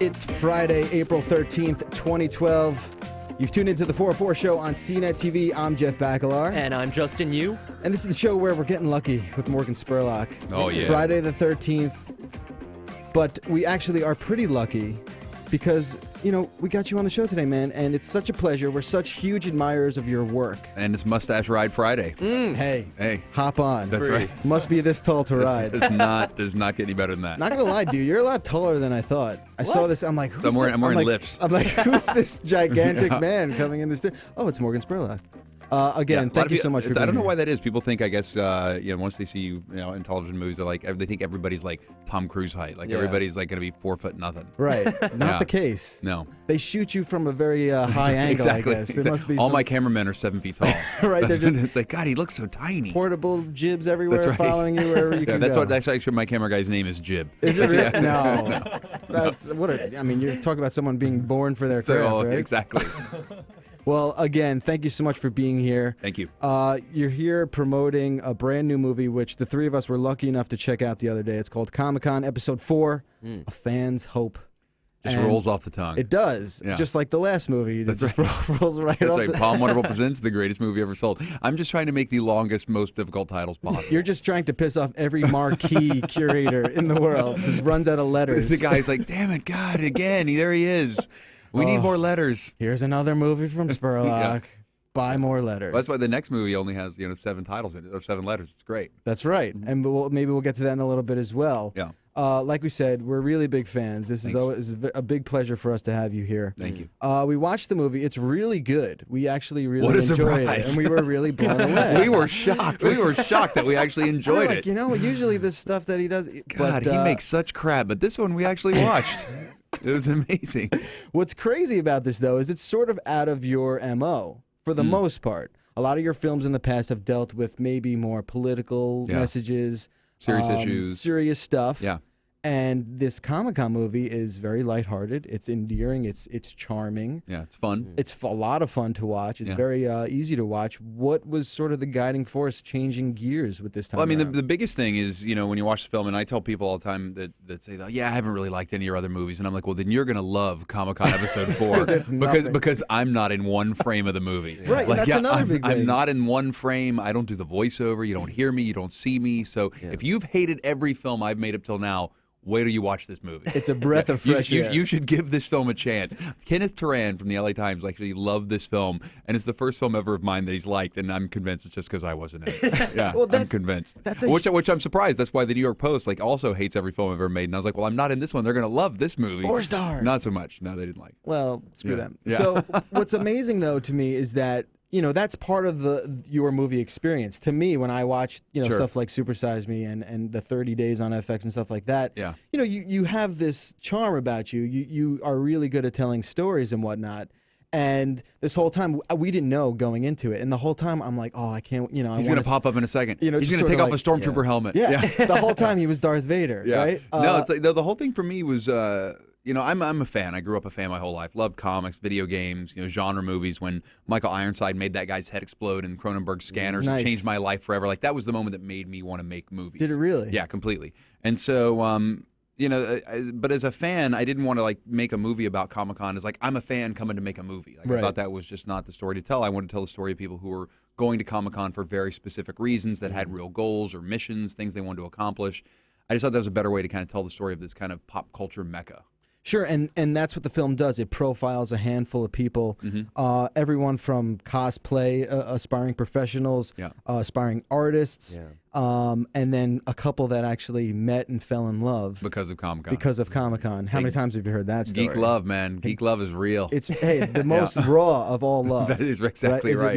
It's Friday, April 13th, 2012. You've tuned into the 404 show on CNET TV. I'm Jeff Bacalar. And I'm Justin Yu. And this is the show where we're getting lucky with Morgan Spurlock. Oh, yeah. Friday the 13th. But we actually are pretty lucky because, you know, we got you on the show today, man. And it's such a pleasure. We're such huge admirers of your work. And it's Mustache Ride Friday. Hey, hop on. That's right. Must be this tall to ride. Does not get any better than that. Not gonna lie, dude, you're a lot taller than I thought. I saw this. I'm like, who's I'm wearing like, lifts. I'm like, who's this gigantic Yeah. man coming in this? Oh, it's Morgan Spurlock. Again, thank you so much for being I don't know here. why that is. People think, I guess, once they see you, in television movies, they're like, they think everybody's like Tom Cruise height. Like everybody's like going to be 4 foot nothing. Right. Not the case. No. They shoot you from a very high angle, Exactly. I guess. There must be All some my cameramen are 7 feet tall. Right, they're just it's like, God, he looks so tiny. portable jibs everywhere, That's right. following you wherever you can That's go. what. That's actually my camera guy's name is Jib. Is it really? No. That's what a. I mean, you're talking about someone being born for their craft, right? Exactly. Well, again, thank you so much for being here. Thank you. You're here promoting a brand new movie, which the three of us were lucky enough to check out the other day. It's called Comic-Con Episode 4, A Fan's Hope. Just And rolls off the tongue. It does, Yeah. just like the last movie. It That's just right. rolls right That's off. right. Palm Wonderful presents the greatest movie ever sold. I'm just trying to make the longest, most difficult titles possible. You're just trying to piss off every marquee curator in the world. Just runs out of letters. The guy's like, damn it, God, again. There he is. We need more letters. Here's another movie from Spurlock. Yeah. Buy more letters. Well, that's why the next movie only has 7 titles in it, or 7 letters. It's great. That's right. And maybe we'll get to that in a little bit as well. Yeah. Like we said, we're really big fans. This is always a big pleasure for us to have you here. Thank you. We watched the movie. It's really good. We actually really What a enjoyed it, surprise. and we were really blown away. We were shocked. We were shocked that we actually enjoyed Like, it. usually this stuff that he does. God, he makes such crap, but this one we actually watched. It was amazing. What's crazy about this, though, is it's sort of out of your MO for the most part. A lot of your films in the past have dealt with maybe more political messages, Serious issues. serious stuff. Yeah. And this Comic-Con movie is very lighthearted. It's endearing. It's charming. Yeah, it's fun. It's a lot of fun to watch. It's very easy to watch. What was sort of the guiding force changing gears with this time? Well, I mean, around? the biggest thing is, when you watch the film, and I tell people all the time that say, I haven't really liked any of your other movies. And I'm like, well, then you're going to love Comic-Con Episode 4. It's nothing. because I'm not in one frame of the movie. Right, Like, that's another big thing. I'm not in one frame. I don't do the voiceover. You don't hear me. You don't see me. So if you've hated every film I've made up till now, wait till you watch this movie. It's a breath of fresh air. You should give this film a chance. Kenneth Turan from the LA Times actually loved this film, and it's the first film ever of mine that he's liked, and I'm convinced it's just because I wasn't in it. Yeah, Well, I'm convinced. Which I'm surprised. That's why the New York Post also hates every film I've ever made, and I was like, well, I'm not in this one. They're going to love this movie. 4 stars. Not so much. No, they didn't like it. Well, screw them. Yeah. So what's amazing, though, to me is that, that's part of your movie experience. To me, when I watch, stuff like Super Size Me and the 30 Days on FX and stuff like that, you have this charm about you. You are really good at telling stories and whatnot. And this whole time, we didn't know going into it. And the whole time, I'm like, oh, I can't, He's going to pop up in a second. He's going to take off a stormtrooper helmet. Yeah. The whole time he was Darth Vader, right? No, it's like the whole thing for me was, I'm a fan. I grew up a fan my whole life. Loved comics, video games, genre movies. When Michael Ironside made that guy's head explode in Cronenberg's Scanners, it changed my life forever. Like, that was the moment that made me want to make movies. Did it really? Yeah, completely. And so, but as a fan, I didn't want to make a movie about Comic-Con. It's like, I'm a fan coming to make a movie. I thought that was just not the story to tell. I wanted to tell the story of people who were going to Comic-Con for very specific reasons that had real goals or missions, things they wanted to accomplish. I just thought that was a better way to kind of tell the story of this kind of pop culture mecca. Sure, and that's what the film does. It profiles a handful of people, everyone from cosplay, aspiring professionals, aspiring artists, and then a couple that actually met and fell in love because of Comic-Con. Because of Comic-Con. How many times have you heard that story? Geek love, man. Geek love is real. It's the most raw of all love. That is exactly right. Is it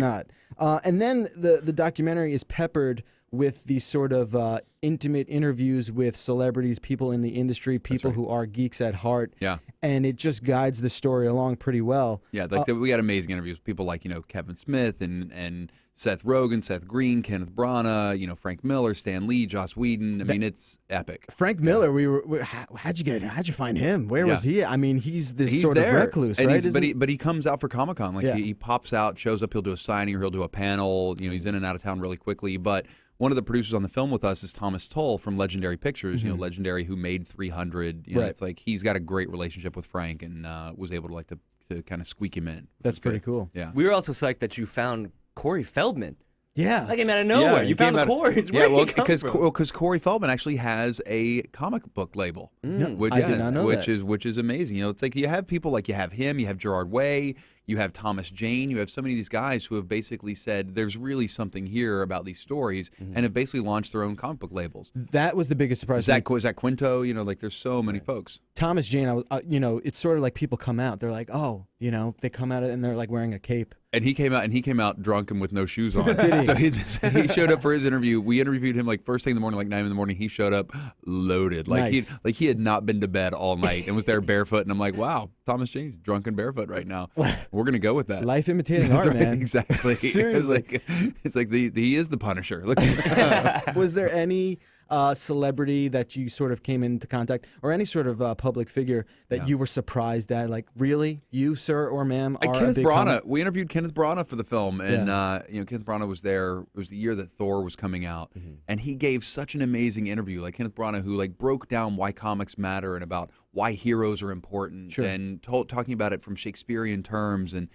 not? And then the documentary is peppered with these sort of intimate interviews with celebrities, people in the industry, people who are geeks at heart. Yeah. And it just guides the story along pretty well. Yeah, we had amazing interviews with people like, Kevin Smith and Seth Rogen, Seth Green, Kenneth Branagh, Frank Miller, Stan Lee, Joss Whedon. I mean, it's epic. Frank Miller, how'd you find him? Where was he? I mean, he's sort of recluse, and right? But he comes out for Comic-Con. He pops out, shows up, he'll do a signing or he'll do a panel. He's in and out of town really quickly. But one of the producers on the film with us is Thomas Tull from Legendary Pictures. You know, Legendary, who made 300. You know, it's like he's got a great relationship with Frank and was able to kind of squeak him in. That's pretty cool. Yeah. We were also psyched that you found Corey Feldman. Yeah, that came out of nowhere. You found the Corey. Because Corey Feldman actually has a comic book label, which, I did not know which is amazing. You know, it's like you have people like you have him, you have Gerard Way, you have Thomas Jane, you have so many of these guys who have basically said there's really something here about these stories, and have basically launched their own comic book labels. That was the biggest surprise. Zach Quinto, you know, like there's so many folks. Thomas Jane, you know, it's sort of like people come out, they're like, oh, you know, they come out and they're like wearing a cape. And he came out drunk and with no shoes on. Did he? So he showed up for his interview. We interviewed him like first thing in the morning, like 9 in the morning. He showed up loaded, like he had not been to bed all night and was there barefoot. And I'm like, wow, Thomas Jane's drunk and barefoot right now. We're gonna go with that. Life imitating art, man. Exactly. Seriously, it's like he is the Punisher. Look. Was there any celebrity that you sort of came into contact, or any sort of public figure that you were surprised at? Like, really, you, sir or ma'am, are Kenneth a big Branagh. We interviewed Kenneth Branagh for the film, and you know, Kenneth Branagh was there. It was the year that Thor was coming out, and he gave such an amazing interview. Like Kenneth Branagh, who like broke down why comics matter and about why heroes are important, and talking about it from Shakespearean terms, and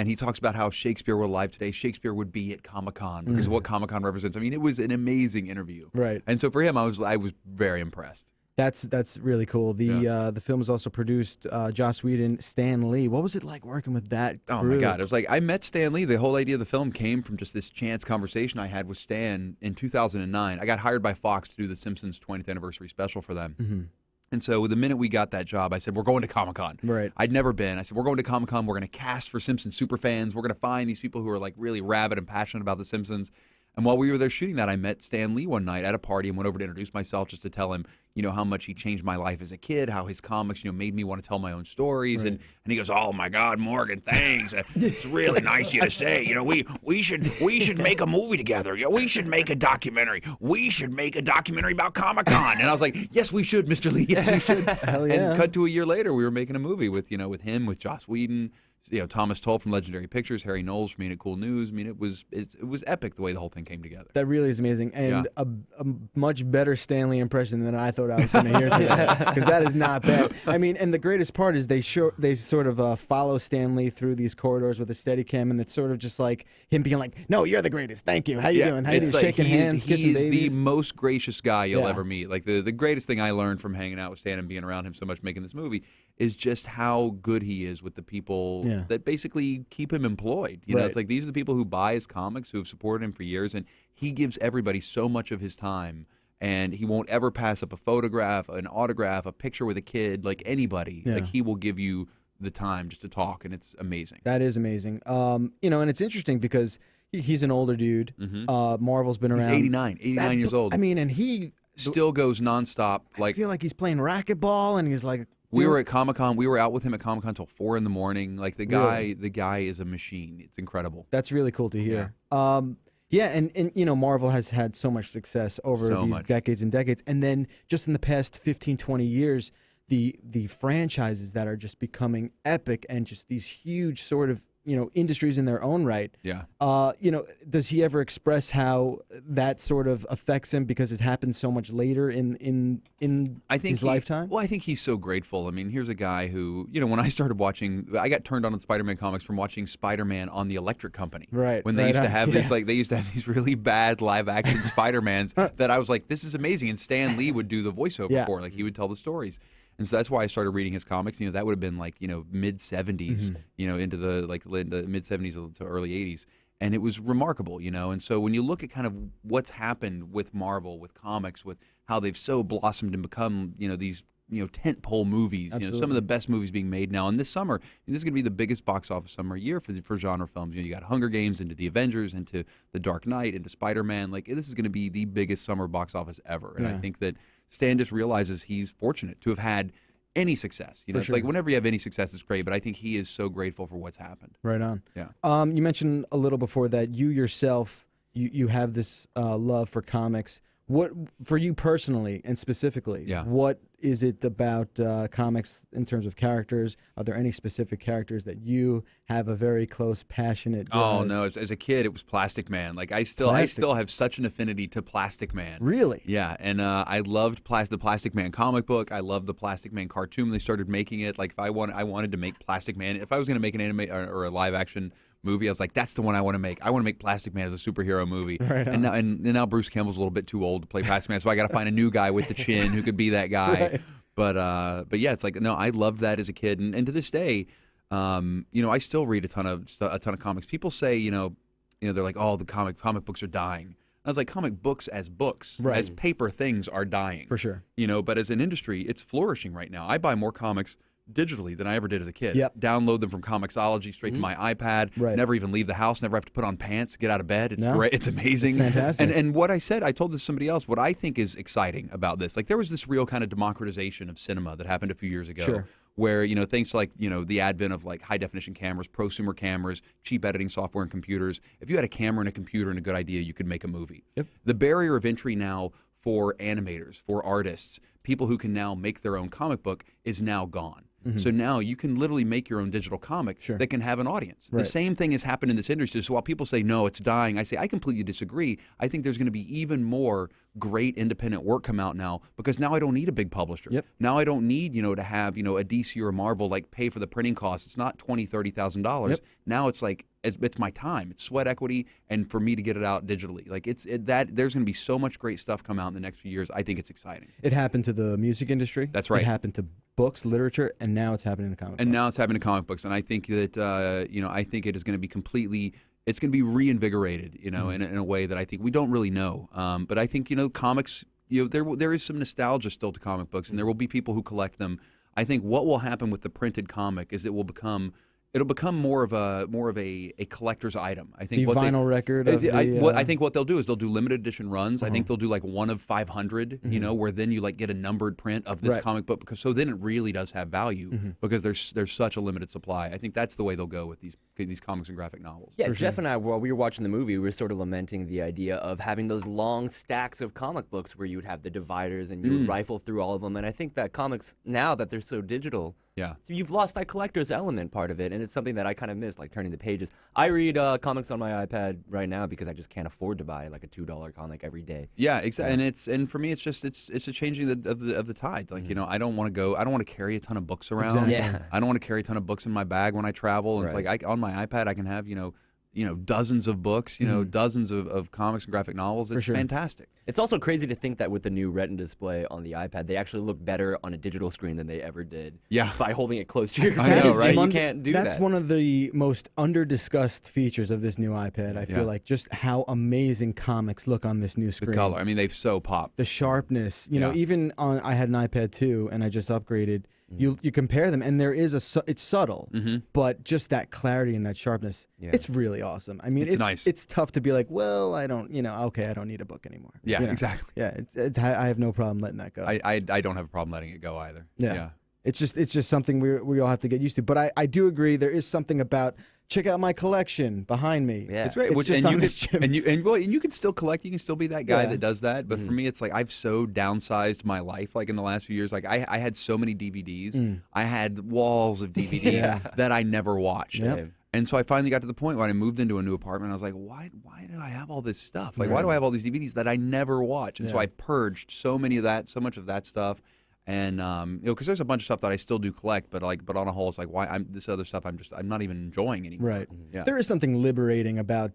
he talks about how Shakespeare were alive today. Shakespeare would be at Comic-Con because of what Comic-Con represents. I mean, it was an amazing interview. Right. And so for him, I was very impressed. That's really cool. The film was also produced Joss Whedon, Stan Lee. What was it like working with that crew? Oh my God! It was like I met Stan Lee. The whole idea of the film came from just this chance conversation I had with Stan in 2009. I got hired by Fox to do the Simpsons 20th anniversary special for them. And so the minute we got that job, I said, we're going to Comic-Con. Right. I'd never been. I said, we're going to Comic-Con. We're going to cast for Simpsons superfans. We're going to find these people who are like really rabid and passionate about The Simpsons. And while we were there shooting that, I met Stan Lee one night at a party and went over to introduce myself just to tell him, you know, how much he changed my life as a kid, how his comics, you know, made me want to tell my own stories. And he goes, oh my God, Morgan, thanks. It's really nice of you to say. You know, we should make a movie together. You know, we should make a documentary. We should make a documentary about Comic-Con. And I was like, yes, we should, Mr. Lee. Yes, we should. Hell yeah. And cut to a year later, we were making a movie with, you know, with him, with Joss Whedon, you know, Thomas Tull from Legendary Pictures, Harry Knowles from Ain't It Cool News. I mean, it was epic the way the whole thing came together. That really is amazing, and a much better Stanley impression than I thought I was going to hear today, because that is not bad. I mean, and the greatest part is they sort of follow Stanley through these corridors with a Steadicam, and it's sort of just like him being like, "No, you're the greatest. Thank you. How you doing? How you doing?" Like shaking hands, kissing babies. He's the most gracious guy you'll ever meet. Like the greatest thing I learned from hanging out with Stan and being around him so much making this movie is just how good he is with the people that basically keep him employed. You know, it's like these are the people who buy his comics, who have supported him for years, and he gives everybody so much of his time, and he won't ever pass up a photograph, an autograph, a picture with a kid, like anybody. Like he will give you the time just to talk, and it's amazing. That is amazing. You know, and it's interesting because he's an older dude. Marvel's been around. He's 89 years old. I mean, and he still goes nonstop. Like, I feel like he's playing racquetball, and he's like. We were at Comic-Con. We were out with him at Comic-Con until 4 in the morning. Like the guy is a machine. It's incredible. That's really cool to hear. Yeah, and you know, Marvel has had so much success over these decades and decades, and then just in the past 15, 20 years, the franchises that are just becoming epic and just these huge sort of, you know, industries in their own right. Yeah. You know, does he ever express how that sort of affects him because it happens so much later in his lifetime? Well, I think he's so grateful. I mean, here's a guy who, you know, when I started watching, I got turned on to Spider-Man comics from watching Spider-Man on the Electric Company. Right. When they used to have these, like, they used to have these really bad live-action Spider-Mans that I was like, this is amazing. And Stan Lee would do the voiceover for, like, he would tell the stories. And so that's why I started reading his comics. You know, that would have been like, you know, mid-'70s, you know, into the mid-'70s to early '80s. And it was remarkable, you know. And so when you look at kind of what's happened with Marvel, with comics, with how they've so blossomed and become, you know, these, you know, tentpole movies, you know, some of the best movies being made now. And this summer, this is going to be the biggest box office summer year for genre films. You know, you got Hunger Games, into The Avengers, into The Dark Knight, into Spider-Man. Like, this is going to be the biggest summer box office ever. And I think that Stan just realizes he's fortunate to have had any success. You know, it's like whenever you have any success, it's great. But I think he is so grateful for what's happened. Right on. Yeah. You mentioned a little before that you yourself, you have this love for comics. What for you personally and specifically? Yeah. What is it about comics in terms of characters? Are there any specific characters that you have a very close, passionate? Oh no! As a kid, it was Plastic Man. Like I still have such an affinity to Plastic Man. Really? Yeah, and I loved the Plastic Man comic book. I loved the Plastic Man cartoon when they started making it. Like if I wanted to make Plastic Man. If I was going to make an anime or a live action movie, I was like, that's the one I want to make. I want to make Plastic Man as a superhero movie. Right on. And now Bruce Campbell's a little bit too old to play Plastic Man, so I got to find a new guy with the chin who could be that guy. Right. But yeah, it's like no, I loved that as a kid, and to this day, I still read a ton of comics. People say, they're like, oh, the comic books are dying. I was like, comic books as books, right. as paper things are dying. For sure. But as an industry, it's flourishing right now. I buy more comics digitally than I ever did as a kid. Yep. Download them from Comixology straight to my iPad. Right. Never even leave the house. Never have to put on pants to get out of bed. It's great. It's amazing. It's fantastic. And what I said, I told this to somebody else, what I think is exciting about this, like there was this real kind of democratization of cinema that happened a few years ago. Sure. Where, thanks to the advent of like high definition cameras, prosumer cameras, cheap editing software and computers, if you had a camera and a computer and a good idea, you could make a movie. Yep. The barrier of entry now for animators, for artists, people who can now make their own comic book is now gone. Mm-hmm. So now you can literally make your own digital comic that can have an audience. Right. The same thing has happened in this industry. So while people say, no, it's dying, I say, I completely disagree. I think there's going to be even more great independent work come out now because now I don't need a big publisher. Yep. Now I don't need, to have, a DC or a Marvel like pay for the printing costs. It's not $20,000, $30,000. Yep. Now it's like, it's my time. It's sweat equity, and for me to get it out digitally. Like there's going to be so much great stuff come out in the next few years. I think it's exciting. It happened to the music industry. That's right. It happened to books, literature, and now it's happening to comic books. And now it's happening to comic books. And I think that I think it is going to be completely. It's going to be reinvigorated, in a way that I think we don't really know. But I think comics. There is some nostalgia still to comic books, and there will be people who collect them. I think what will happen with the printed comic is it'll become more of a collector's item. I think the vinyl record. I think what they'll do is they'll do limited edition runs. I think they'll do like one of 500. Where then you like get a numbered print of this comic book because so then it really does have value because there's such a limited supply. I think that's the way they'll go with these comics and graphic novels. Yeah, Jeff and I, while we were watching the movie, we were sort of lamenting the idea of having those long stacks of comic books where you would have the dividers and you would rifle through all of them. And I think that comics now that they're so digital. Yeah. So you've lost that collector's element part of it, and it's something that I kind of miss, like turning the pages. I read comics on my iPad right now because I just can't afford to buy like a $2 comic every day. Yeah, exactly. And for me, it's just it's a changing of the tide. Like I don't want to carry a ton of books around. Exactly. Yeah. I don't want to carry a ton of books in my bag when I travel. It's like on my iPad I can have dozens of books, dozens of comics and graphic novels. It's fantastic. It's also crazy to think that with the new Retina display on the iPad, they actually look better on a digital screen than they ever did. Yeah. By holding it close to your face. I know, right? You can't do that. That's one of the most under-discussed features of this new iPad. I feel like just how amazing comics look on this new screen. The color. I mean, they've so popped. The sharpness. Even I had an iPad 2, and I just upgraded. You compare them, and there is it's subtle, but just that clarity and that sharpness, it's really awesome. I mean, it's nice. It's tough to be like, well, I don't, I don't need a book anymore. Yeah, exactly. Yeah, I have no problem letting that go. I don't have a problem letting it go either. Yeah. It's just something we all have to get used to. But I do agree there is something about. Check out my collection behind me. Yeah. It's great. You can still collect. You can still be that guy that does that. But for me, it's like I've so downsized my life. Like in the last few years, like I had so many DVDs. I had walls of DVDs that I never watched. Yep. And so I finally got to the point when I moved into a new apartment. I was like, why do I have all this stuff? Like, why do I have all these DVDs that I never watch? And so I purged so much of that stuff. And because there's a bunch of stuff that I still do collect, but on a whole, it's like this other stuff I'm not even enjoying anymore. Right. Yeah. There is something liberating about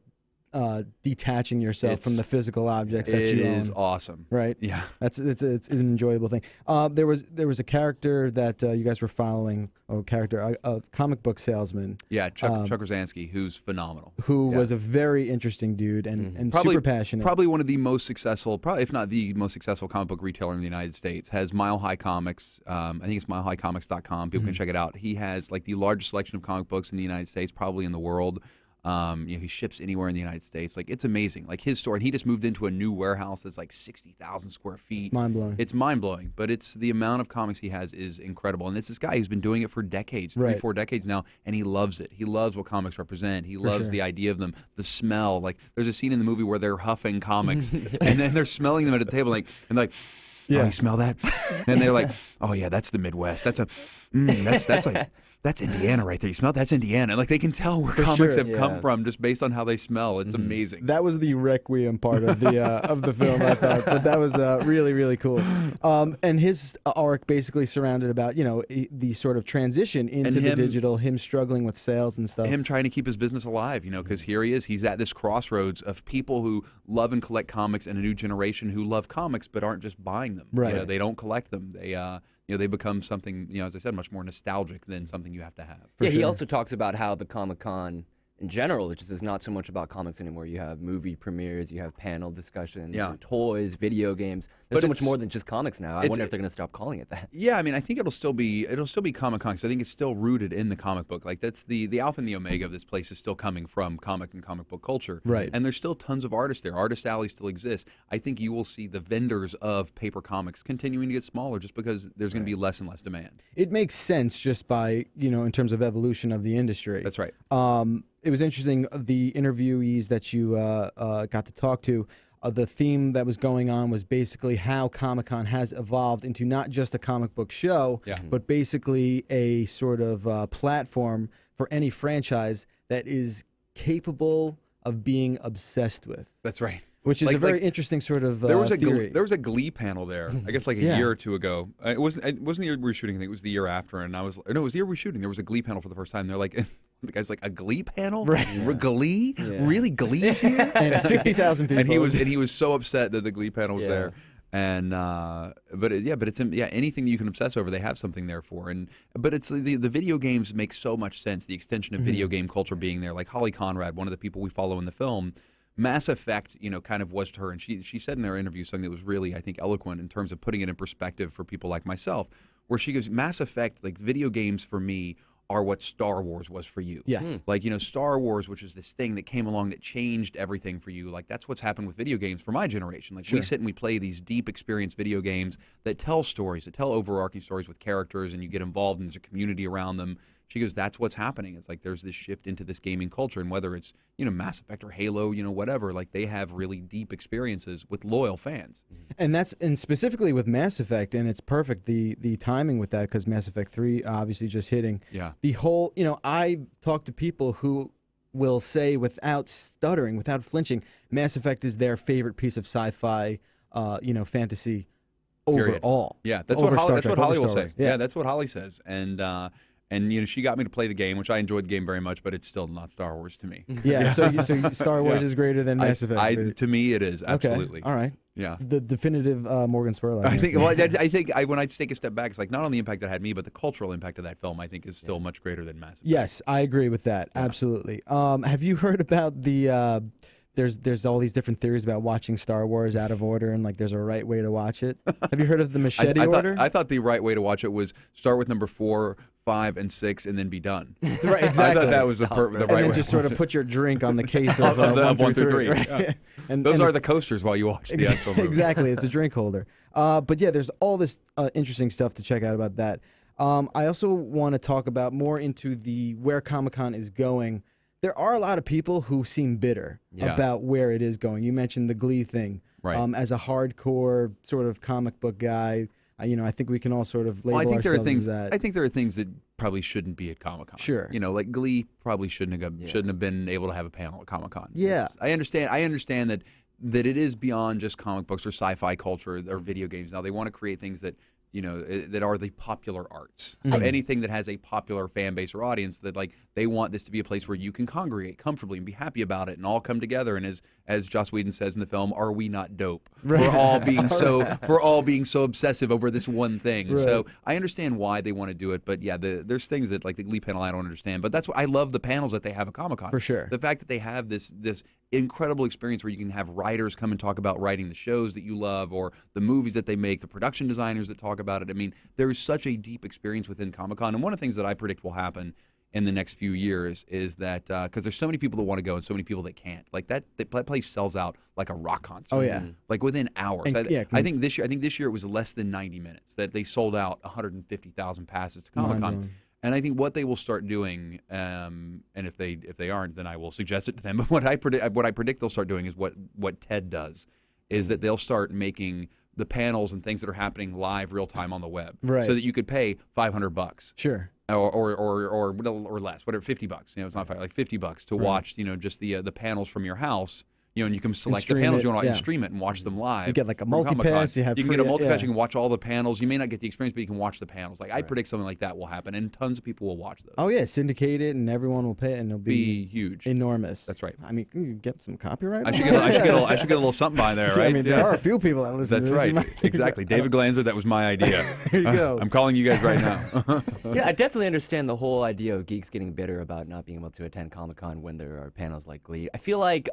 detaching yourself from the physical objects that you own. It is awesome. Right. Yeah. It's an enjoyable thing. There was a character that you guys were following, a comic book salesman. Yeah, Chuck Rosansky, who's phenomenal. Who was a very interesting dude and probably, super passionate. Probably one of the most successful, if not the most successful comic book retailer in the United States. Has Mile High Comics. I think it's milehighcomics.com. People can check it out. He has like the largest selection of comic books in the United States, probably in the world. He ships anywhere in the United States. Like, it's amazing. Like, his store, and he just moved into a new warehouse that's like 60,000 square feet. It's mind-blowing. It's mind-blowing, but it's the amount of comics he has is incredible. And it's this guy who's been doing it for decades, 3-4 decades now, and he loves it. He loves what comics represent. He loves the idea of them, the smell. Like, there's a scene in the movie where they're huffing comics, and then they're smelling them at a table, and like, oh, you smell that? And they're like, oh yeah, that's the Midwest. That's that's Indiana right there. You smell? That's Indiana. Like, they can tell where comics have come from just based on how they smell. It's amazing. That was the requiem part of the film, I thought, but that was really, really cool. And his arc basically surrounded about the sort of transition into the digital, him struggling with sales and stuff, him trying to keep his business alive. Because here he is. He's at this crossroads of people who love and collect comics and a new generation who love comics but aren't just buying them. Right. They don't collect them. They become something, as I said, much more nostalgic than something you have to have. He also talks about how the Comic-Con in general, it just is not so much about comics anymore. You have movie premieres, you have panel discussions, toys, video games. There's so much more than just comics now. I wonder if they're going to stop calling it that. Yeah, I mean, I think it'll still be Comic-Con, because I think it's still rooted in the comic book. Like, that's the alpha and the omega of this place is still coming from comic and comic book culture. Right. And there's still tons of artists there. Artist Alley still exists. I think you will see the vendors of paper comics continuing to get smaller just because there's going to be less and less demand. It makes sense just by, in terms of evolution of the industry. That's right. It was interesting, the interviewees that you got to talk to, the theme that was going on was basically how Comic-Con has evolved into not just a comic book show, but basically a sort of platform for any franchise that is capable of being obsessed with. That's right. Which is a very interesting sort of theory. There was a Glee panel there, I guess, like a year or two ago. It wasn't the year we were shooting. I think it was the year after, and it was the year we were shooting. There was a Glee panel for the first time. They're like, the guy's like, a Glee panel? Right. Glee? Yeah. Really, Glee's here? And 50,000 people. And he was so upset that the Glee panel was there. And anything that you can obsess over, they have something there for. But it's the video games make so much sense. The extension of video game culture being there, like Holly Conrad, one of the people we follow in the film. Mass Effect, kind of was to her, and she said in her interview something that was really, I think, eloquent in terms of putting it in perspective for people like myself, where she goes, Mass Effect, like, video games for me are what Star Wars was for you. Yes. Like, Star Wars, which is this thing that came along that changed everything for you. Like, that's what's happened with video games for my generation. Like, we sit and we play these deep experience video games that tell stories, that tell overarching stories with characters, and you get involved, and there's a community around them. She goes, that's what's happening. It's like there's this shift into this gaming culture, and whether it's, Mass Effect or Halo, whatever, like, they have really deep experiences with loyal fans. And specifically with Mass Effect, and it's perfect, the timing with that, because Mass Effect 3 obviously just hitting. Yeah. The whole, I talk to people who will say without stuttering, without flinching, Mass Effect is their favorite piece of sci-fi, fantasy overall. Yeah, that's what Holly will say. Yeah, that's what Holly says. And she got me to play the game, which I enjoyed the game very much, but it's still not Star Wars to me. Yeah, so Star Wars is greater than Mass Effect. To me, it is absolutely. Okay. All right. Yeah. The definitive Morgan Spurlock. I think. Well, I think when I take a step back, it's like not only the impact that had me, but the cultural impact of that film, I think, is still much greater than Mass Effect. Yes, I agree with that. Yeah. Absolutely. Have you heard about the? There's all these different theories about watching Star Wars out of order, and like there's a right way to watch it. Have you heard of the machete order? I thought the right way to watch it was start with number 4, 5, and 6, and then be done. Right, exactly. I thought that was the right way. And then just sort of put your drink on the case of 1 through 3. Right? Yeah. and those are the coasters while you watch the actual movie. Exactly, it's a drink holder. But yeah, there's all this interesting stuff to check out about that. I also want to talk about more into where Comic-Con is going. There are a lot of people who seem bitter about where it is going. You mentioned the Glee thing. Right. As a hardcore sort of comic book guy, I think we can all sort of label ourselves as that. I think there are things that probably shouldn't be at Comic-Con. Sure. Like Glee probably shouldn't have been able to have a panel at Comic-Con. Yeah. I understand that it is beyond just comic books or sci-fi culture or video games. Now they want to create things that that are the popular arts. So anything that has a popular fan base or audience, that like they want this to be a place where you can congregate comfortably and be happy about it and all come together. And as Joss Whedon says in the film, are we not dope? Right. For all being so obsessive over this one thing. Right. So I understand why they want to do it, but yeah, there's things that like the Glee panel I don't understand. But that's what I love the panels that they have at Comic-Con. For sure. The fact that they have this incredible experience where you can have writers come and talk about writing the shows that you love or the movies that they make, the production designers that talk about it. I mean, there is such a deep experience within Comic-Con. And one of the things that I predict will happen in the next few years is that because there's so many people that want to go and so many people that can't. Like that place sells out like a rock concert. Oh yeah, like within hours. And, I think this year it was less than 90 minutes that they sold out 150,000 passes to Comic-Con. And I think what they will start doing, and if they aren't, then I will suggest it to them. But what I predict they'll start doing is what TED does, is that they'll start making the panels and things that are happening live, real time on the web, right? So that you could pay $500, sure, or less, whatever, $50. It's not like $50 to watch, just the panels from your house. And you can select the panels you want and stream it and watch them live. You get like a multi-pass. You can get a multi-pass. You can watch all the panels. You may not get the experience, but you can watch the panels. Like I predict something like that will happen, and tons of people will watch those. Oh yeah, syndicate it, and everyone will pay it, and it'll be huge, enormous. That's right. I mean, can you get some copyright? I should get a little something by there, right? I mean, there are a few people that listen. That's to this. right. Exactly. David Glanzer, that was my idea. There you go. I'm calling you guys right now. Yeah, I definitely understand the whole idea of geeks getting bitter about not being able to attend Comic-Con when there are panels like Glee. I feel like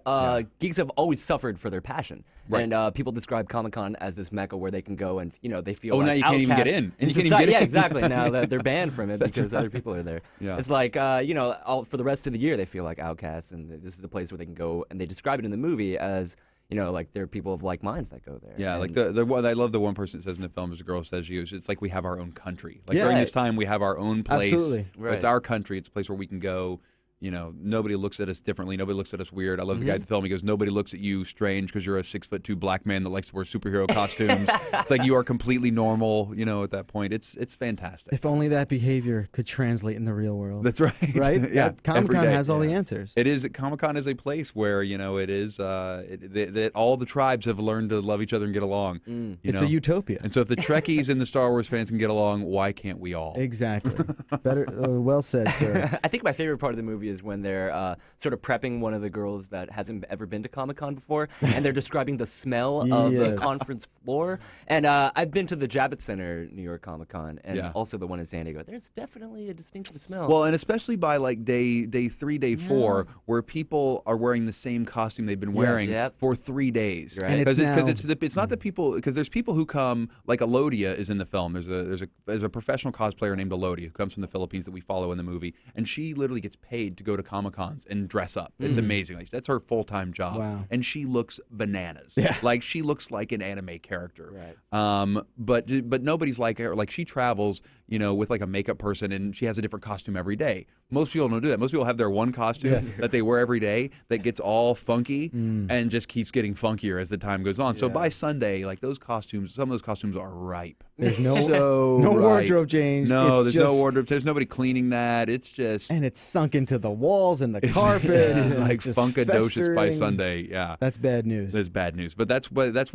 geeks have always suffered for their passion, right. And people describe Comic-Con as this mecca where they can go and they feel like now you can't even get in. And you can't even get in. Yeah, exactly. Now that they're banned from it because other people are there. Yeah. It's like for the rest of the year they feel like outcasts, and this is a place where they can go, and they describe it in the movie as like there are people of like minds that go there. Yeah, and like I love the one person that says in the film, as a girl says, it's like we have our own country. Like during this time, we have our own place. Absolutely. Right. It's our country. It's a place where we can go. Nobody looks at us differently. Nobody looks at us weird. I love the guy at the film. He goes, nobody looks at you strange because you're a 6'2" black man that likes to wear superhero costumes. It's like you are completely normal, at that point. It's fantastic. If only that behavior could translate in the real world. That's right. Right? Yeah. Comic-Con has all the answers. It is. Comic-Con is a place where, it is, that all the tribes have learned to love each other and get along. It's a utopia. And so if the Trekkies and the Star Wars fans can get along, why can't we all? Exactly. Better. Well said, sir. I think my favorite part of the movie is when they're sort of prepping one of the girls that hasn't ever been to Comic-Con before, and they're describing the smell of the conference floor. And I've been to the Javits Center New York Comic-Con, and also the one in San Diego. There's definitely a distinctive smell. Well, and especially by like day 3, day 4, where people are wearing the same costume they've been wearing for 3 days. Right. Because it's not that people, because there's people who come, like Elodia is in the film. There's a professional cosplayer named Elodia who comes from the Philippines that we follow in the movie, and she literally gets paid to go to Comic-Cons and dress up. It's amazing. Like, that's her full-time job. Wow. And she looks bananas. Yeah. Like, she looks like an anime character. Right. But nobody's like her. Like, she travels, with like a makeup person, and she has a different costume every day. Most people don't do that. Most people have their one costume that they wear every day that gets all funky and just keeps getting funkier as the time goes on. So by Sunday, like some of those costumes are ripe. There's no wardrobe change. No, there's no wardrobe. There's nobody cleaning that. It's just and it's sunk into the walls and the carpet. It's like funkadocious by Sunday. Yeah, that's bad news. That's bad news. But that's why that's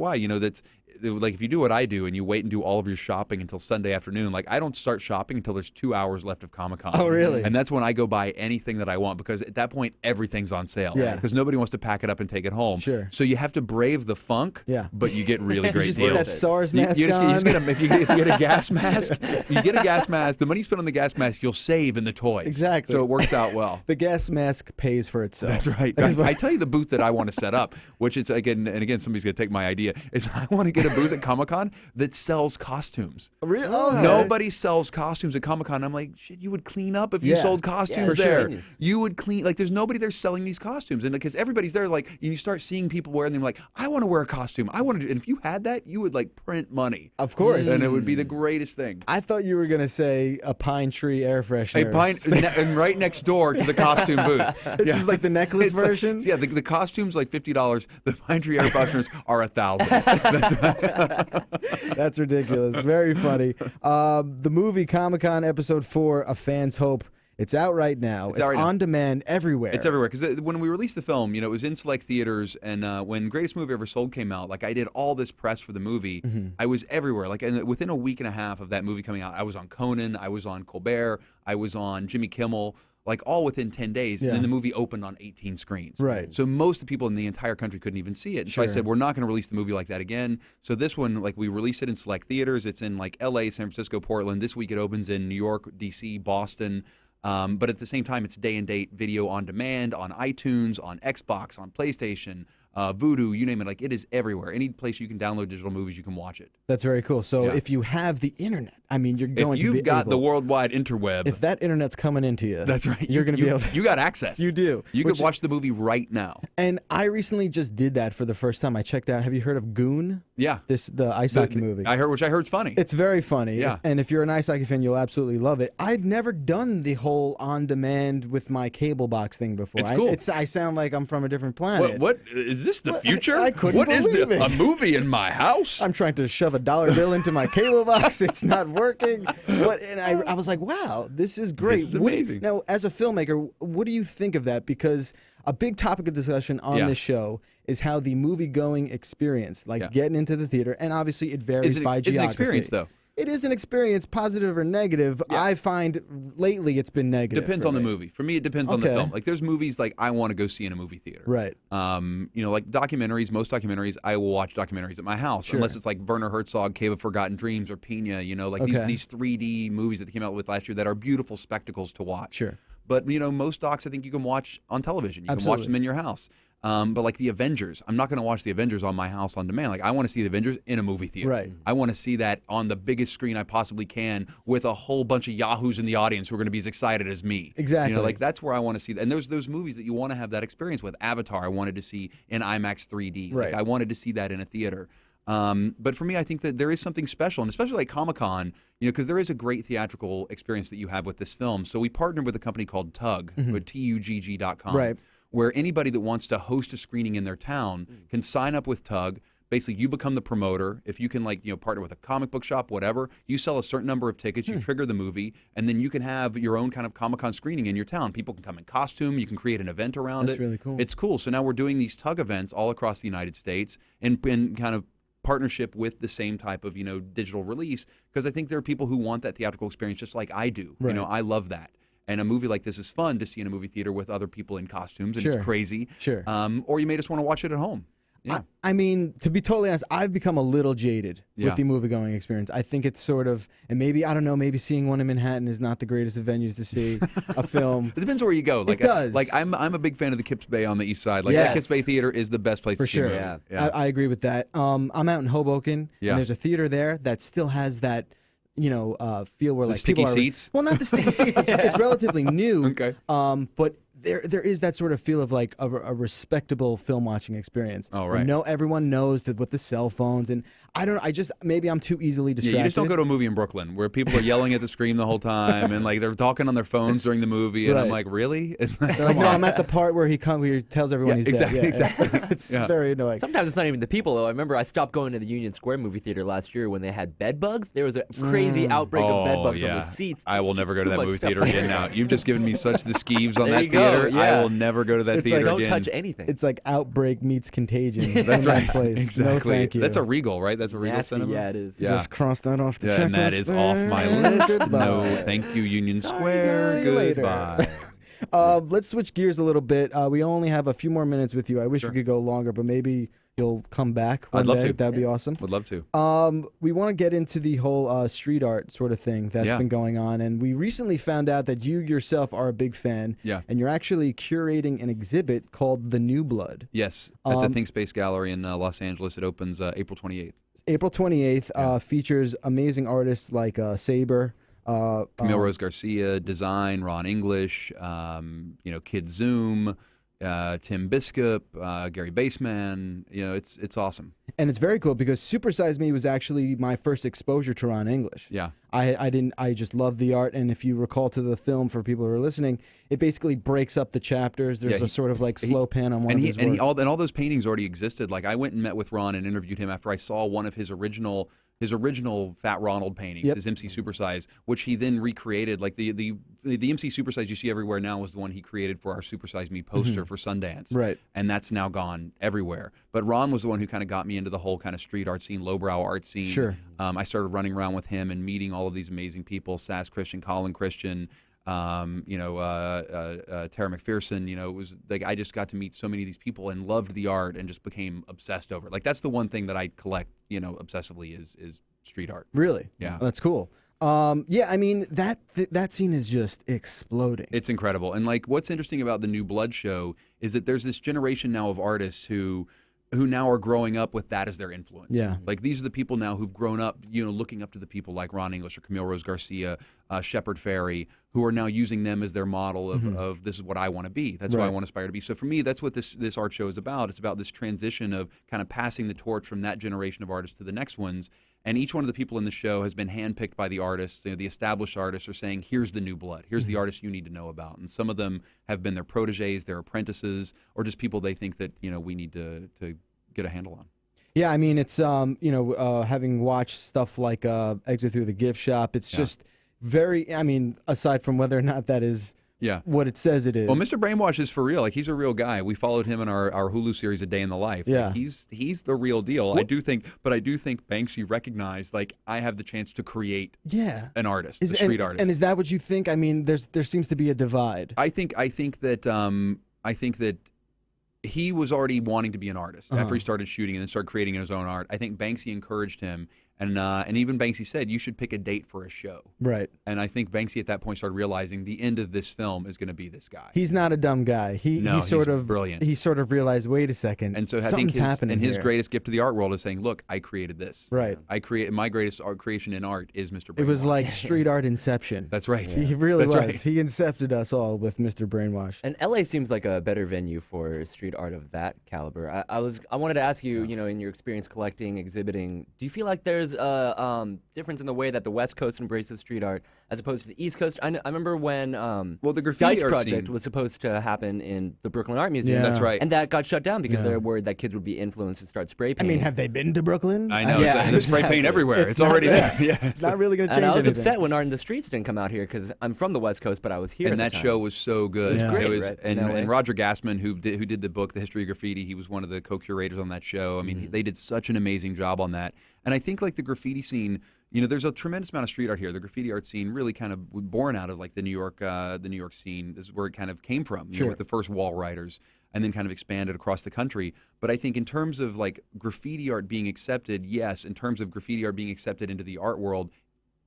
like if you do what I do and you wait and do all of your shopping until Sunday afternoon. Like I don't start shopping until there's 2 hours left of Comic-Con. Oh, really? And that's when I go buy anything that I want because at that point everything's on sale. Yeah. Because nobody wants to pack it up and take it home. Sure. So you have to brave the funk. Yeah. But you get really great just deals. get that SARS mask if you get a gas mask, the money you spend on the gas mask, you'll save in the toys. Exactly. So it works out well. The gas mask pays for itself. That's right. I tell you the booth that I want to set up, which is again somebody's going to take my idea, is I want to get a booth at Comic-Con that sells costumes. Really? Oh, okay. Nobody sells costumes at Comic-Con. I'm like, shit, you would clean up if you sold costumes there. Sure. You would clean, like there's nobody there selling these costumes. And because everybody's there, like you start seeing people wearing them like, I want to wear a costume. I want to do, and if you had that, you would like print money. Of course. And it would be the greatest thing. I thought you were going to say a pine tree air freshener. And right next door to the costume booth. This is like the necklace version? Like, the costume's like $50. The pine tree air fresheners are $1,000. That's ridiculous. Very funny. The movie Comic-Con Episode 4, A Fan's Hope. It's out right now. It's on demand everywhere. It's everywhere. Because when we released the film, it was in select theaters. And when Greatest Movie Ever Sold came out, like I did all this press for the movie. I was everywhere. Like within a week and a half of that movie coming out, I was on Conan, I was on Colbert, I was on Jimmy Kimmel. Like all within 10 days, and then the movie opened on 18 screens. Right. So most of the people in the entire country couldn't even see it. So I said, we're not going to release the movie like that again. So this one, like we released it in select theaters. It's in like LA, San Francisco, Portland. This week it opens in New York, DC, Boston. But at the same time, it's day and date video on demand on iTunes, on Xbox, on PlayStation, Vudu, you name it. Like, it is everywhere. Any place you can download digital movies, you can watch it. That's very cool. So if you have the internet, I mean, you're going to be able. If you've got the worldwide interweb. If that internet's coming into you. That's right. You're going to be able to. You got access. You do. You could watch the movie right now. And I recently just did that for the first time. I checked out, have you heard of Goon? Yeah. The ice hockey movie. Which I heard's funny. It's very funny. Yeah. And if you're an ice hockey fan, you'll absolutely love it. I'd never done the whole on-demand with my cable box thing before. It's cool. I sound like I'm from a different planet. What is this the future? I couldn't What is believe it. a movie in my house? I'm trying to shove a $1 bill into my cable box. It's not working. And I was like, wow, this is great. This is amazing. Now, as a filmmaker, what do you think of that? Because a big topic of discussion on this show is how the movie-going experience, getting into the theater, and obviously it varies by geography. It's an experience, though. It is an experience, positive or negative. Yeah. I find lately it's been negative. Depends on the movie. For me, it depends on the film. Like, there's movies like I want to go see in a movie theater. Right. Like documentaries, most documentaries, I will watch documentaries at my house. Unless it's like Werner Herzog, Cave of Forgotten Dreams, or Pina, these 3D movies that they came out with last year that are beautiful spectacles to watch. Sure. But, most docs I think you can watch on television. You can watch them in your house. But like the Avengers, I'm not going to watch the Avengers on my house on demand. Like, I want to see the Avengers in a movie theater. Right. I want to see that on the biggest screen I possibly can with a whole bunch of yahoos in the audience who are going to be as excited as me. Exactly. That's where I want to see that. And there's those movies that you want to have that experience with. Avatar, I wanted to see in IMAX 3D. Right. Like, I wanted to see that in a theater. But for me, I think that there is something special, and especially like Comic-Con, because there is a great theatrical experience that you have with this film. So we partnered with a company called Tugg, with TUGG.com. Right. Where anybody that wants to host a screening in their town can sign up with Tugg. Basically, you become the promoter. If you can, partner with a comic book shop, whatever, you sell a certain number of tickets, you trigger the movie, and then you can have your own kind of Comic-Con screening in your town. People can come in costume. You can create an event around it. That's really cool. It's cool. So now we're doing these Tugg events all across the United States in kind of partnership with the same type of, digital release, because I think there are people who want that theatrical experience just like I do. Right. I love that. And a movie like this is fun to see in a movie theater with other people in costumes, and it's crazy. Sure. Or you may just want to watch it at home. Yeah. I mean, to be totally honest, I've become a little jaded with the movie-going experience. I think it's sort of, and maybe, I don't know, maybe seeing one in Manhattan is not the greatest of venues to see a film. It depends where you go. It does. I'm a big fan of the Kips Bay on the east side. That Kips Bay Theater is the best place to see a movie. Yeah. I agree with that. I'm out in Hoboken, and there's a theater there that still has that, feel where the people sticky are. Seats? Well, not the sticky seats. It's relatively new. Okay. But there is that sort of feel of like a respectable film watching experience. Oh, right. Everyone knows that with the cell phones, and maybe I'm too easily distracted. Yeah, you just don't go to a movie in Brooklyn where people are yelling at the screen the whole time and they're talking on their phones during the movie, and I'm like, really? It's like, no, I'm at the part where he tells everyone he's exactly, dead. Exactly. It's very annoying. Sometimes it's not even the people, though. I remember I stopped going to the Union Square movie theater last year when they had bed bugs. There was a crazy outbreak of bed bugs on the seats. I will never go to that movie theater again now. You've just given me such the skeeves on There that you go, theater. yeah. I will never go to that theater Don't again. touch anything. It's like Outbreak meets Contagion. That's right. Place. Exactly. No, thank you. That's a Regal, right? That's a Regal Nasty, cinema. yeah, it is. Yeah. Just cross that off the checklist. And that is off my list. No, thank you, Union Square. Goodbye. Let's switch gears a little bit. We only have a few more minutes with you. I wish we could go longer, but maybe you'll come back one I'd love day. to. That'd be awesome. Would love to. We want to get into the whole street art sort of thing that's been going on, and we recently found out that you yourself are a big fan, and you're actually curating an exhibit called The New Blood. Yes, at the Think Space Gallery in Los Angeles. It opens April 28th. April 28th features amazing artists like Saber, Camille Rose Garcia, Design, Ron English, Kid Zoom, Tim Biscup, Gary Baseman. It's awesome. And it's very cool because Super Size Me was actually my first exposure to Ron English. Yeah. I just love the art, and if you recall to the film, for people who are listening, it basically breaks up the chapters. There's a sort of slow pan on one of his works. And all those paintings already existed. Like, I went and met with Ron and interviewed him after I saw one of his original Fat Ronald paintings, his MC Supersize, which he then recreated. Like the MC Supersize you see everywhere now was the one he created for our Supersize Me poster for Sundance. Right. And that's now gone everywhere. But Ron was the one who kind of got me into the whole kind of street art scene, lowbrow art scene. Sure. I started running around with him and meeting all of these amazing people, Sass Christian, Colin Christian, Tara McPherson. It was like I just got to meet so many of these people and loved the art and just became obsessed over it. Like, that's the one thing that I collect, obsessively is street art. Really? Yeah. That's cool. I mean, that scene is just exploding. It's incredible. And what's interesting about the New Blood show is that there's this generation now of artists who who now are growing up with that as their influence. Yeah. Like these are the people now who've grown up, looking up to the people like Ron English or Camille Rose Garcia, Shepard Fairey, who are now using them as their model of this is what I want to be. That's what I want to aspire to be. So for me, that's what this art show is about. It's about this transition of kind of passing the torch from that generation of artists to the next ones. And each one of the people in the show has been handpicked by the artists. The established artists are saying, here's the new blood. Here's the artist you need to know about. And some of them have been their proteges, their apprentices, or just people they think that, we need to get a handle on. Yeah, I mean, it's, having watched stuff like Exit Through the Gift Shop, it's just very, I mean, aside from whether or not that is what it says it is. Well, Mr. Brainwash is for real. Like, he's a real guy. We followed him in our Hulu series, A Day in the Life. Yeah. Like, he's the real deal. I do think Banksy recognized, like, I have the chance to create an artist, a street artist. And is that what you think? I mean, there seems to be a divide. I think that he was already wanting to be an artist after he started shooting and then started creating his own art. I think Banksy encouraged him. And even Banksy said, you should pick a date for a show. Right. And I think Banksy at that point started realizing the end of this film is going to be this guy. He's not a dumb guy. He's brilliant. He sort of realized, wait a second, and so something's happening his here. greatest gift to the art world is saying, look, I created this. Right. My greatest art creation in art is Mr. Brainwash. It was like street art inception. That's right. Yeah. He really was. Right. He incepted us all with Mr. Brainwash. And LA seems like a better venue for street art of that caliber. I wanted to ask you, in your experience collecting, exhibiting, do you feel like there's a difference in the way that the West Coast embraces street art as opposed to the East Coast? I remember when the Graffiti Deitch art project scene was supposed to happen in the Brooklyn Art Museum. Yeah. That's right. And that got shut down because they were worried that kids would be influenced to start spray I painting. mean, have they been to Brooklyn? I know. Yeah, There's spray paint everywhere. It's already there. Yeah. It's not really going to change and I was anything. upset when Art in the Streets didn't come out here because I'm from the West Coast, but I was here And at that the time. show was so good. It was great, It was, right? and Roger Gassman, who did the book, The History of Graffiti, he was one of the co-curators on that show. I mean, they did such an amazing job on that. And I think like the graffiti scene, there's a tremendous amount of street art here. The graffiti art scene really kind of was born out of like the New York scene. This is where it kind of came from, with the first wall writers, and then kind of expanded across the country. But I think in terms of like graffiti art being accepted, yes. In terms of graffiti art being accepted into the art world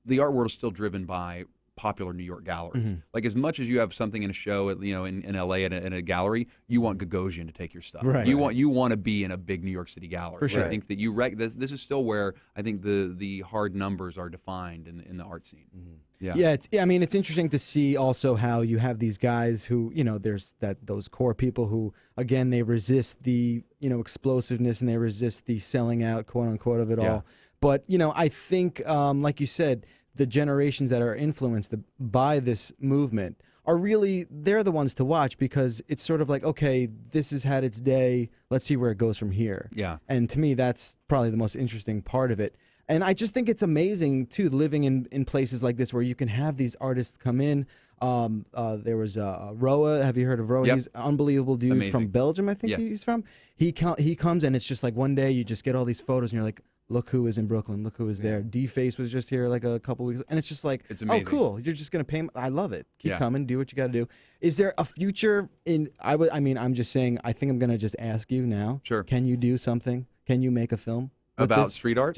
is still driven by popular New York galleries. Like as much as you have something in a show, in LA in a gallery, you want Gagosian to take your stuff. Right. You want to be in a big New York City gallery. For sure. I think that this is still where I think the hard numbers are defined in the art scene. Yeah, it's interesting to see also how you have these guys who, there's those core people who, again, they resist the, explosiveness and they resist the selling out, quote unquote, of it all. But, I think, like you said, the generations that are influenced by this movement they're the ones to watch because it's sort of like, okay, this has had its day. Let's see where it goes from here. Yeah. And to me, that's probably the most interesting part of it. And I just think it's amazing, too, living in places like this where you can have these artists come in. There was Roa. Have you heard of Roa? Yep. He's an unbelievable dude from Belgium, I think he's from. He comes and it's just like one day you just get all these photos and you're like, look who is in Brooklyn. Look who is there. D-Face was just here like a couple weeks ago. And it's just like, oh, cool. You're just going to pay him. I love it. Keep coming. Do what you got to do. Is there a future in, I'm just saying, I think I'm going to just ask you now. Sure. Can you do something? Can you make a film? About street art?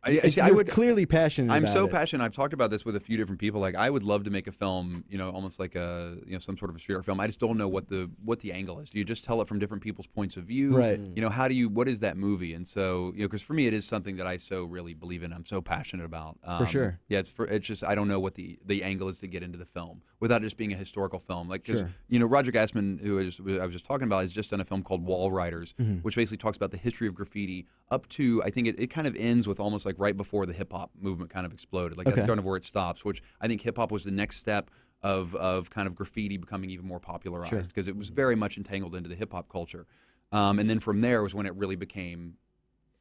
You're clearly passionate I'm about so it. passionate. I've talked about this with a few different people. Like, I would love to make a film, almost like some sort of a street art film. I just don't know what the angle is. Do you just tell it from different people's points of view? Right. What is that movie? And so, because for me, it is something that I so really believe in. I'm so passionate about. For sure. Yeah, it's just, I don't know what the angle is to get into the film without it just being a historical film. Like, because, Roger Gassman, who I was just talking about, has just done a film called Wall Riders, which basically talks about the history of graffiti up to, I think it kind of ends with almost like right before the hip-hop movement kind of exploded. Like, that's kind of where it stops, which I think hip-hop was the next step of kind of graffiti becoming even more popularized because it was very much entangled into the hip-hop culture. And then from there was when it really became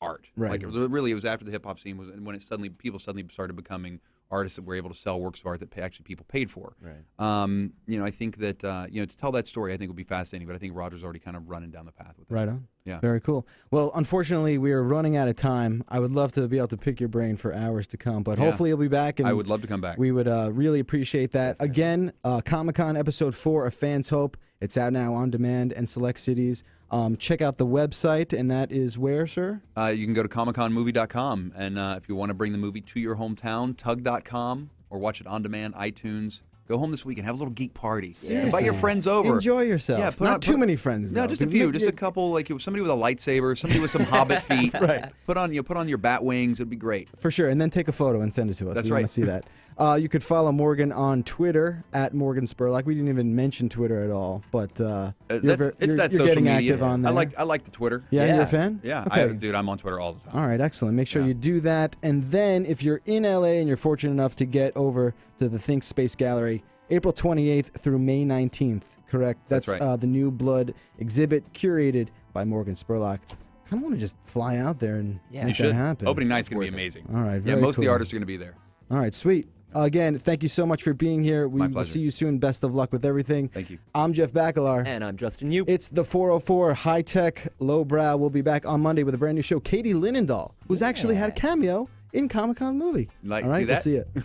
art. Right. Like, really, it was after the hip-hop scene was when people suddenly started becoming artists that were able to sell works of art that actually people paid for. Right. I think that to tell that story, I think would be fascinating. But I think Roger's already kind of running down the path with it. Right on. Yeah. Very cool. Well, unfortunately, we are running out of time. I would love to be able to pick your brain for hours to come, but hopefully you'll be back. And I would love to come back. We would really appreciate that. Again, Comic-Con Episode 4 of Fans Hope. It's out now on demand in select cities. Check out the website, and that is where, sir? You can go to comicconmovie.com, and if you want to bring the movie to your hometown, tug.com, or watch it on demand, iTunes, Go home this weekend. Have a little geek party. Seriously. Invite your friends over. Enjoy yourself. Yeah, not too many friends. No, just a few. Just a couple. Like somebody with a lightsaber. Somebody with some Hobbit feet. Right. Put on your bat wings. It'd be great. For sure. And then take a photo and send it to us. That's we right. Want to see that. You could follow Morgan on Twitter at Morgan Spurlock. We didn't even mention Twitter at all, but you're getting media. active on there. I like the Twitter. Yeah, you're a fan? Yeah, okay. Dude, I'm on Twitter all the time. All right, excellent. Make sure you do that. And then if you're in LA and you're fortunate enough to get over to the Think Space Gallery, April 28th through May 19th, correct? That's right. The New Blood exhibit curated by Morgan Spurlock. I kind of want to just fly out there and make that happen. Opening night's going to be amazing. All right, very most of the artists are going to be there. All right, sweet. Again, thank you so much for being here. We My will pleasure. see you soon. Best of luck with everything. Thank you. I'm Jeff Bakalar. And I'm Justin Yu. It's the 404 High Tech Lowbrow. We'll be back on Monday with a brand new show. Katie Linendahl, who's actually had a cameo in Comic-Con movie. Like, all right, see that? we'll see you.